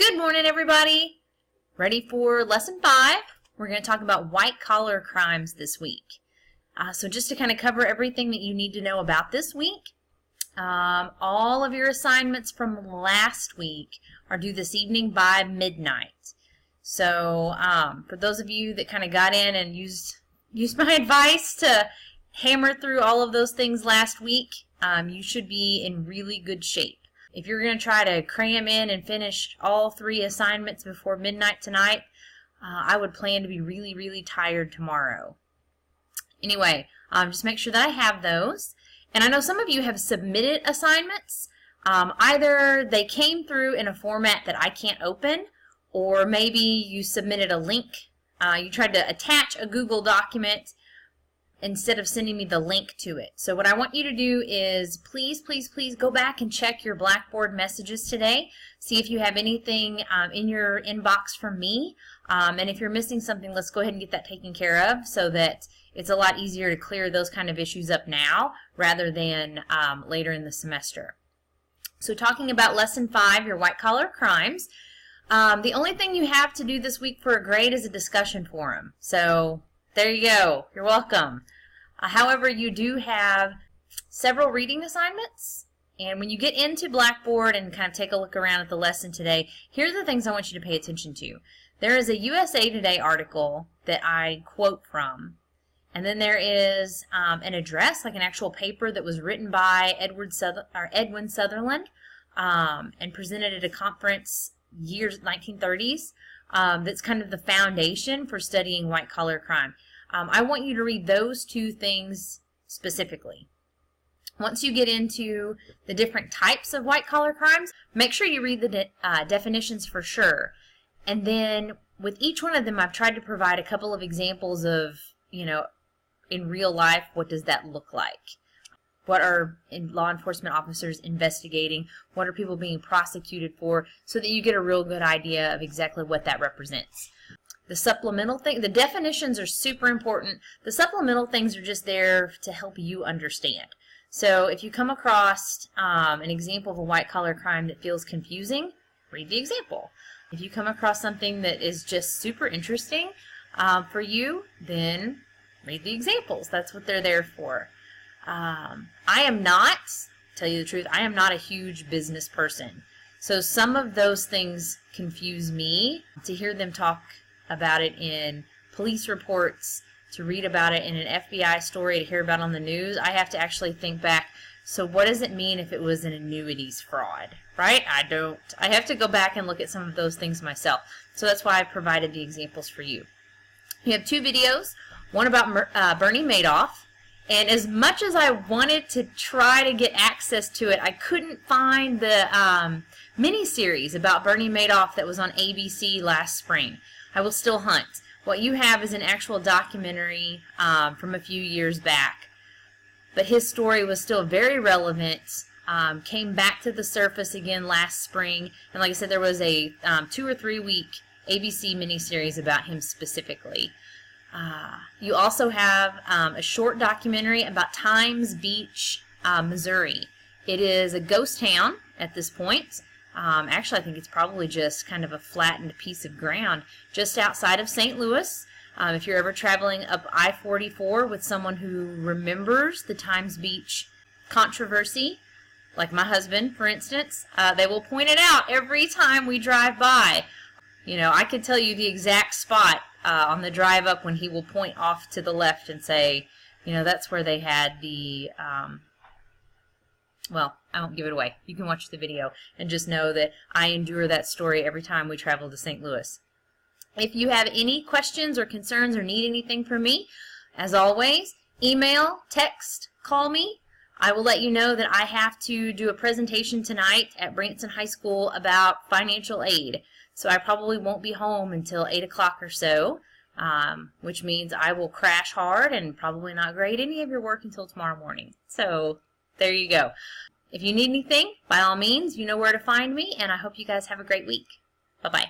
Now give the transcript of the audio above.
Good morning, everybody. Ready for lesson 5? We're going to talk about white-collar crimes this week. So just to kind of cover everything that you need to know about this week, all of your assignments from last week are due this evening by midnight. So for those of you that kind of got in and used my advice to hammer through all of those things last week, you should be in really good shape. If you're going to try to cram in and finish all 3 assignments before midnight tonight, I would plan to be really, really tired tomorrow. Anyway, just make sure that I have those. And I know some of you have submitted assignments. Either they came through in a format that I can't open, or maybe you submitted a link. You tried to attach a Google document instead of sending me the link to it. So what I want you to do is please go back and check your Blackboard messages today. See if you have anything in your inbox from me. And if you're missing something, let's go ahead and get that taken care of so that it's a lot easier to clear those kind of issues up now rather than later in the semester. So talking about lesson 5, your white-collar crimes, the only thing you have to do this week for a grade is a discussion forum. So there you go. You're welcome. However, you do have several reading assignments. And when you get into Blackboard and kind of take a look around at the lesson today, here are the things I want you to pay attention to. There is a USA Today article that I quote from. And then there is an address, like an actual paper that was written by Edwin Sutherland and presented at a conference years 1930s. That's kind of the foundation for studying white-collar crime. I want you to read those 2 things specifically. Once you get into the different types of white-collar crimes, make sure you read the definitions for sure. And then with each one of them, I've tried to provide a couple of examples of, in real life, what does that look like? What are law enforcement officers investigating? What are people being prosecuted for? So that you get a real good idea of exactly what that represents. The supplemental thing, the definitions are super important. The supplemental things are just there to help you understand. So if you come across an example of a white-collar crime that feels confusing, read the example. If you come across something that is just super interesting for you, then read the examples. That's what they're there for. I am not, tell you the truth, I am not a huge business person. So some of those things confuse me. To hear them talk about it in police reports, to read about it in an FBI story, to hear about it on the news, I have to actually think back, so what does it mean if it was an annuities fraud, right? I have to go back and look at some of those things myself. So that's why I provided the examples for you. You have 2 videos, one about Bernie Madoff, and as much as I wanted to try to get access to it, I couldn't find the mini-series about Bernie Madoff that was on ABC last spring. I will still hunt. What you have is an actual documentary from a few years back. But his story was still very relevant, came back to the surface again last spring, and like I said, there was a 2 or 3 week ABC miniseries about him specifically. You also have a short documentary about Times Beach, Missouri. It is a ghost town at this point. Actually, I think it's probably just kind of a flattened piece of ground just outside of St. Louis. If you're ever traveling up I-44 with someone who remembers the Times Beach controversy, like my husband, for instance, they will point it out every time we drive by. I could tell you the exact spot on the drive up when he will point off to the left and say, that's where they had the... Well, I won't give it away. You can watch the video and just know that I endure that story every time we travel to St. Louis. If you have any questions or concerns or need anything from me, as always, email, text, call me. I will let you know that I have to do a presentation tonight at Branson High School about financial aid. So I probably won't be home until 8 o'clock or so, which means I will crash hard and probably not grade any of your work until tomorrow morning. So there you go. If you need anything, by all means, you know where to find me, and I hope you guys have a great week. Bye-bye.